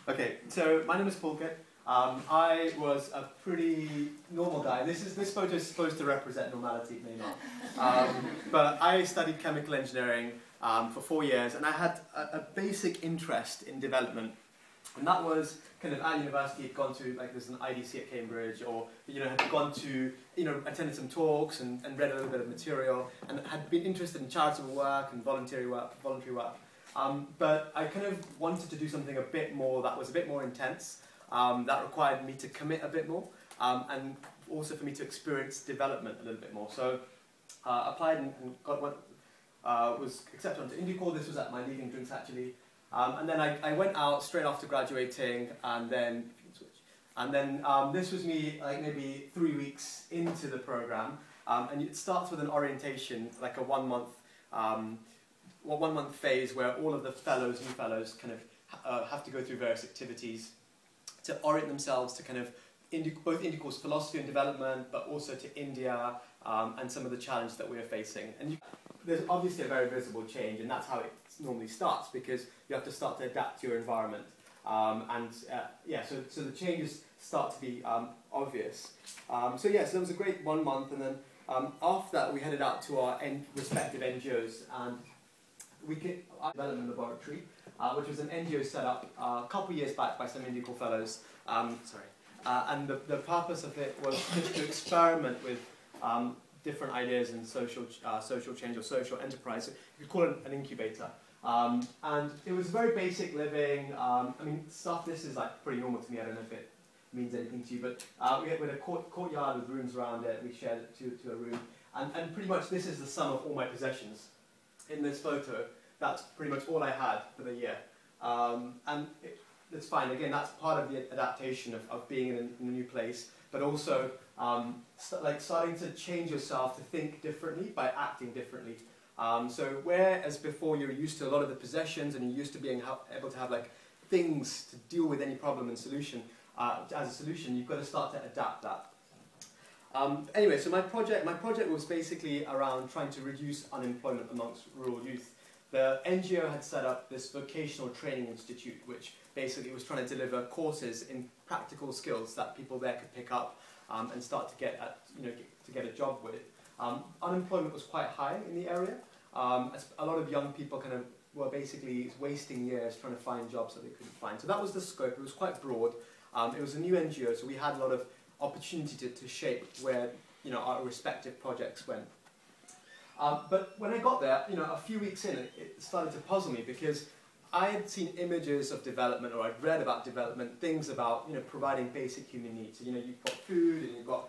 Okay, so my name is Pulkit. I was a pretty normal guy. This photo is supposed to represent normality, it may not. But I studied chemical engineering for 4 years, and I had a basic interest in development. And that was kind of at university, had gone to, like, there's an IDC at Cambridge, or, had gone to, attended some talks and read a little bit of material, and had been interested in charitable work and voluntary work. But I kind of wanted to do something a bit more, that was a bit more intense, that required me to commit a bit more, and also for me to experience development a little bit more. So applied and was accepted onto Indicorps. This was at my leaving drinks, actually. And then I went out straight after graduating, and then this was me like maybe 3 weeks into the program, and it starts with an orientation, like a 1 month 1 month phase where all of the new fellows kind of have to go through various activities to orient themselves to kind of both Indicorps philosophy and development, but also to India and some of the challenges that we are facing. And there's obviously a very visible change, and that's how it normally starts, because you have to start to adapt to your environment. So the changes start to be obvious. So there was a great 1 month, and then after that we headed out to our respective NGOs, and we could development laboratory, which was an NGO set up a couple of years back by some Indicorps fellows. And the purpose of it was just to experiment with different ideas in social change or social enterprise. You could call it an incubator. And it was very basic living. This is like pretty normal to me. I don't know if it means anything to you, but we had a courtyard with rooms around it. We shared it to a room, and pretty much this is the sum of all my possessions. In this photo, that's pretty much all I had for the year. That's fine. Again, that's part of the adaptation of being in a new place, but also starting to change yourself to think differently by acting differently. So whereas before you're used to a lot of the possessions and you're used to being able to have like things to deal with any problem and solution, as a solution, you've got to start to adapt that. Anyway, so my project was basically around trying to reduce unemployment amongst rural youth. The NGO had set up this vocational training institute, which basically was trying to deliver courses in practical skills that people there could pick up and start to get a job with. Unemployment was quite high in the area. A lot of young people kind of were basically wasting years trying to find jobs that they couldn't find. So that was the scope. It was quite broad. It was a new NGO, so we had a lot of opportunity to shape where our respective projects went. But when I got there, a few weeks in, it started to puzzle me, because I had seen images of development, or I'd read about development, things about providing basic human needs. So, you've got food, and you've got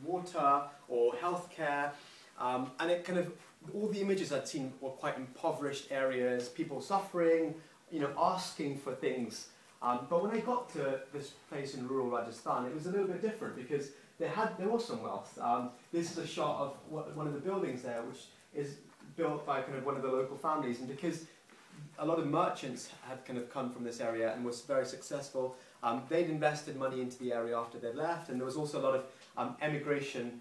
water or healthcare, and it kind of all the images I'd seen were quite impoverished areas, people suffering, asking for things. But when I got to this place in rural Rajasthan, it was a little bit different, because there was some wealth. This is a shot of one of the buildings there, which is built by kind of one of the local families, and because a lot of merchants had kind of come from this area and was very successful, they'd invested money into the area after they'd left, and there was also a lot of emigration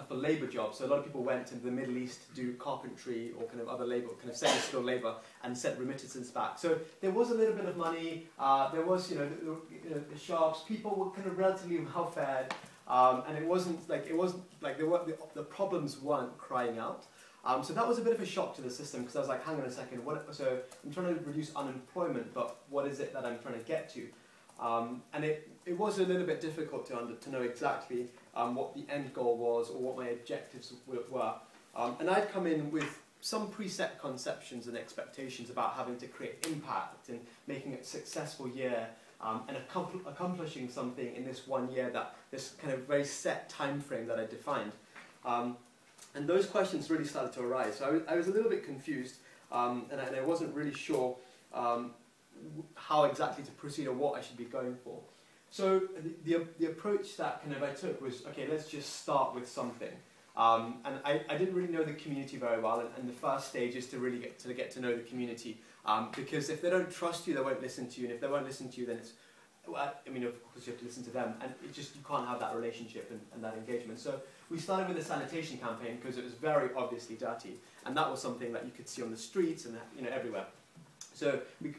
for labour jobs. So a lot of people went to the Middle East to do carpentry or kind of other labour, kind of semi-skilled labour, and sent remittances back. So there was a little bit of money. There was, the shops. People were kind of relatively well fed, and it wasn't like the problems weren't crying out. So that was a bit of a shock to the system, because I was like, hang on a second. So I'm trying to reduce unemployment, but what is it that I'm trying to get to? And it was a little bit difficult to know exactly what the end goal was, or what my objectives were. And I'd come in with some preset conceptions and expectations about having to create impact and making a successful year, and accomplishing something in this 1 year, this kind of very set time frame that I defined. And those questions really started to arise. So I was a little bit confused, and I wasn't really sure how exactly to proceed, or what I should be going for. So the approach that kind of I took was, okay, let's just start with something. And I didn't really know the community very well, and the first stage is to really get to know the community, because if they don't trust you, they won't listen to you, and if they won't listen to you, then it's, of course you have to listen to them, and you can't have that relationship and that engagement. So we started with a sanitation campaign, because it was very obviously dirty, and that was something that you could see on the streets and everywhere. So we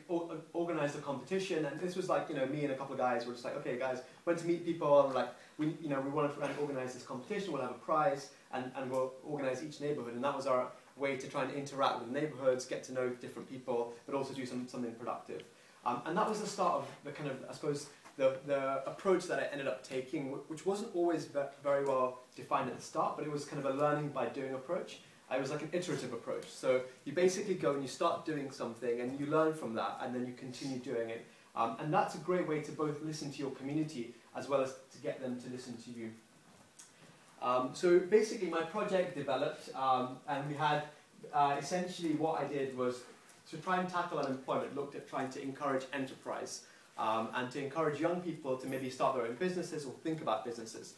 organised a competition, and this was like, you know, me and a couple of guys were just like, okay guys, went to meet people, and like, we wanted to organise this competition, we'll have a prize, and we'll organise each neighbourhood, and that was our way to try and interact with neighbourhoods, get to know different people, but also do something productive. And that was the start of the kind of, I suppose, the approach that I ended up taking, which wasn't always very well defined at the start, but it was kind of a learning by doing approach. It was like an iterative approach. So you basically go and you start doing something and you learn from that, and then you continue doing it. And that's a great way to both listen to your community as well as to get them to listen to you. So basically my project developed, and we had essentially what I did was to try and tackle unemployment, looked at trying to encourage enterprise and to encourage young people to maybe start their own businesses or think about businesses.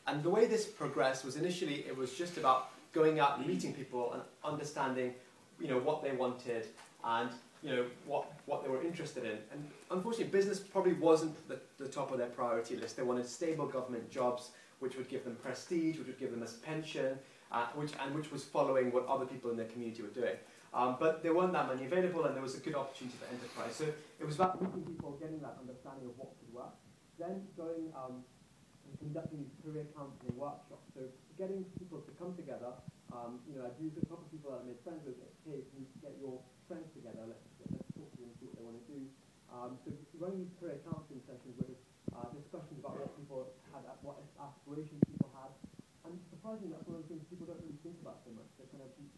And the way this progressed was initially it was just about going out and meeting people and understanding, you know, what they wanted and, you know, what they were interested in. And unfortunately, business probably wasn't the top of their priority list. They wanted stable government jobs, which would give them prestige, which would give them a pension, which was following what other people in their community were doing. But there weren't that many available, and there was a good opportunity for enterprise. So it was about meeting people, getting that understanding of what could work, then going and conducting these career counselling workshops. So getting people to come together, you know, I'd used a couple of people that I made friends with. Hey, can you get your friends together? Let's talk to them and see what they want to do. So running these career counselling sessions where discussions about what people had, what aspirations people had, and surprisingly, that's one of the things people don't really think about so much.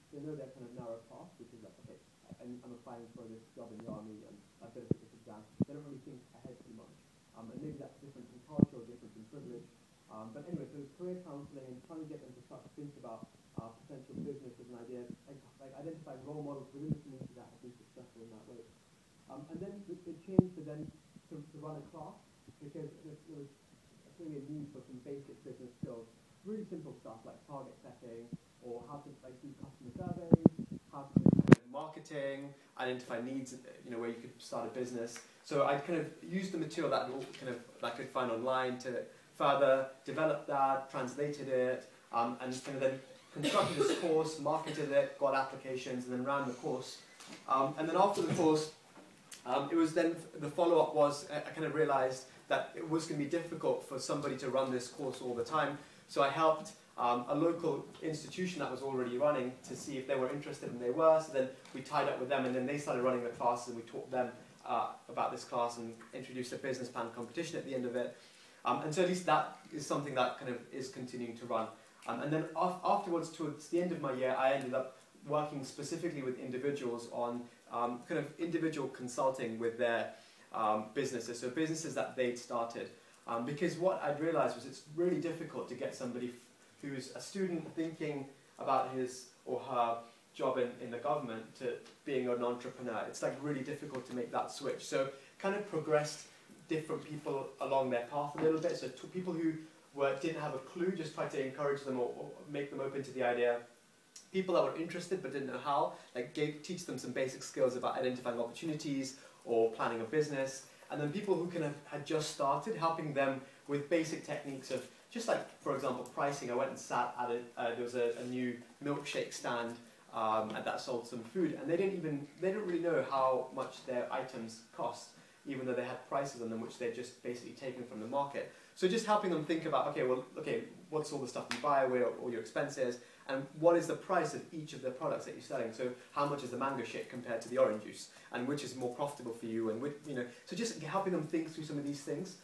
They know their kind of narrow path, which is like, okay, I'm applying for this job in the army, and I've got to take this exam. They don't really think ahead too much, and maybe that's different in culture or different in privilege. But anyway, so career counselling and trying to get them to start to think about potential business as an idea, like identifying role models within the community that have been successful in that way. And then it changed to run a class, because there was clearly a need for some basic business skills, really simple stuff like target setting, or how to like do customer surveys, how to marketing, identify needs, you know, where you could start a business. So I kind of used the material that I could find online to further develop that, translated it, and kind of then constructed this course, marketed it, got applications, and then ran the course. And then after the course, it was then the follow-up was I kind of realized that it was going to be difficult for somebody to run this course all the time. So I helped a local institution that was already running to see if they were interested, and they were. So then we tied up with them, and then they started running the classes, and we taught them about this class and introduced a business plan competition at the end of it. And so at least that is something that kind of is continuing to run. And then afterwards, towards the end of my year, I ended up working specifically with individuals on kind of individual consulting with their businesses, so businesses that they'd started. Because what I'd realised was it's really difficult to get somebody who's a student thinking about his or her job in the government to being an entrepreneur. It's like really difficult to make that switch. So kind of progressed different people along their path a little bit. So people who didn't have a clue, just tried to encourage them or make them open to the idea. People that were interested but didn't know how, like teach them some basic skills about identifying opportunities or planning a business. And then people who kind of had just started, helping them with basic techniques of just like, for example, pricing. I went and sat at it. There was a new milkshake stand that sold some food, and they didn't really know how much their items cost, even though they had prices on them which they'd just basically taken from the market. So just helping them think about, okay, what's all the stuff you buy, where all your expenses, and what is the price of each of the products that you're selling? So how much is the mango shake compared to the orange juice, and which is more profitable for you, and which, you know, so just helping them think through some of these things,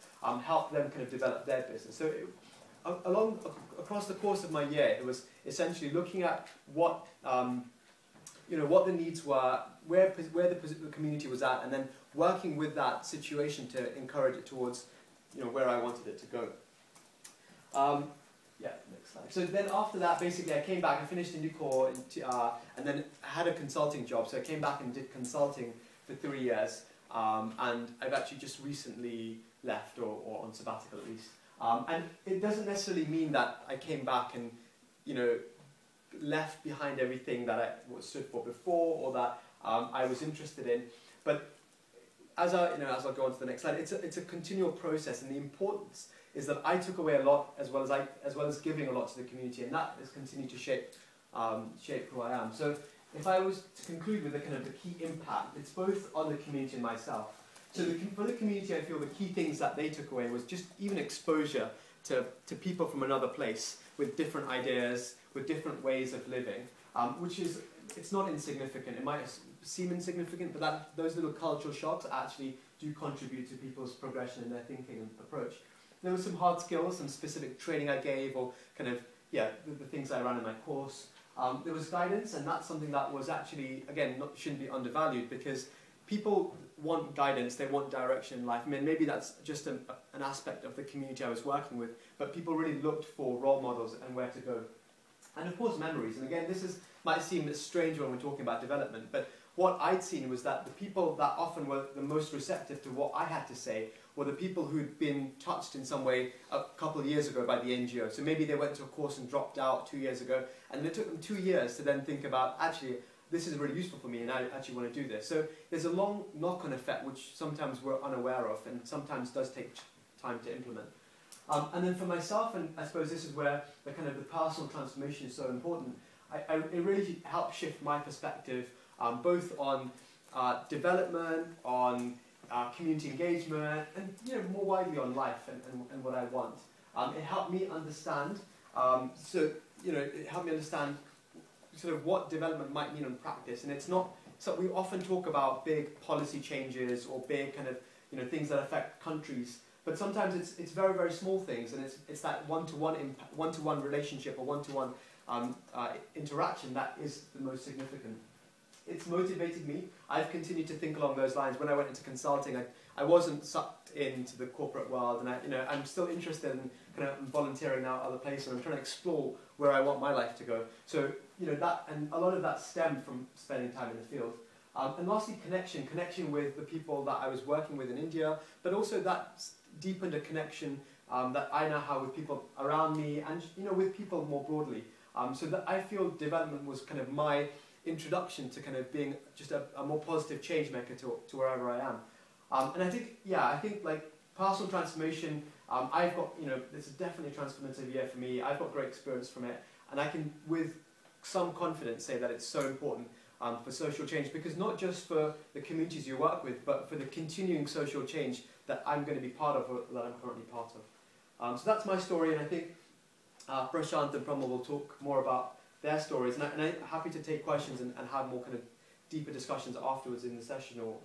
help them kind of develop their business. So across the course of my year, it was essentially looking at what what the needs were, where the community was at, and then working with that situation to encourage it towards where I wanted it to go. Yeah, next slide. So then after that, basically I came back, I finished Indicorps, and then I had a consulting job. So I came back and did consulting for 3 years, and I've actually just recently left, or on sabbatical at least. And it doesn't necessarily mean that I came back and, left behind everything that I stood for before, or that I was interested in. But as I'll go on to the next slide, it's a continual process, and the importance is that I took away a lot, as well as giving a lot to the community, and that has continued to shape who I am. So if I was to conclude with the kind of the key impact, it's both on the community and myself. So for the community, I feel the key things that they took away was just even exposure to people from another place with different ideas, with different ways of living, which is, it's not insignificant. It might seem insignificant, but those little cultural shocks actually do contribute to people's progression in their thinking and approach. There were some hard skills, some specific training I gave, or kind of, yeah, the things I ran in my course. There was guidance, and that's something that was actually, again, shouldn't be undervalued, because people want guidance, they want direction in life. I mean, maybe that's just an aspect of the community I was working with, but people really looked for role models and where to go. And of course, memories. And again, might seem strange when we're talking about development, but what I'd seen was that the people that often were the most receptive to what I had to say were the people who'd been touched in some way a couple of years ago by the NGO. So maybe they went to a course and dropped out 2 years ago, and it took them 2 years to then think about, actually, this is really useful for me and I actually want to do this. So there's a long knock-on effect which sometimes we're unaware of and sometimes does take time to implement. And then for myself, and I suppose this is where the kind of the personal transformation is so important, it really helped shift my perspective both on development, on community engagement, and more widely on life and what I want. It helped me understand, it helped me understand sort of what development might mean in practice. And it's not, so we often talk about big policy changes or big kind of things that affect countries, but sometimes it's very, very small things, and it's that one-to-one relationship or one-to-one interaction that is the most significant. It's motivated me. I've continued to think along those lines. When I went into consulting, I wasn't sucked into the corporate world, and I'm still interested in kind of volunteering now at other places, and I'm trying to explore where I want my life to go. So that, and a lot of that stemmed from spending time in the field. And lastly, connection with the people that I was working with in India, but also that deepened a connection that I now have with people around me, and with people more broadly. So that I feel development was kind of my introduction to kind of being just a more positive change maker to wherever I am. And I think like personal transformation, I've got, this is definitely a transformative year for me. I've got great experience from it, and I can with some confidence say that it's so important for social change, because not just for the communities you work with, but for the continuing social change that I'm going to be part of, or that I'm currently part of. So that's my story, and I think Prashant and Pramal will talk more about their stories, and I'm happy to take questions and have more kind of deeper discussions afterwards in the session. Or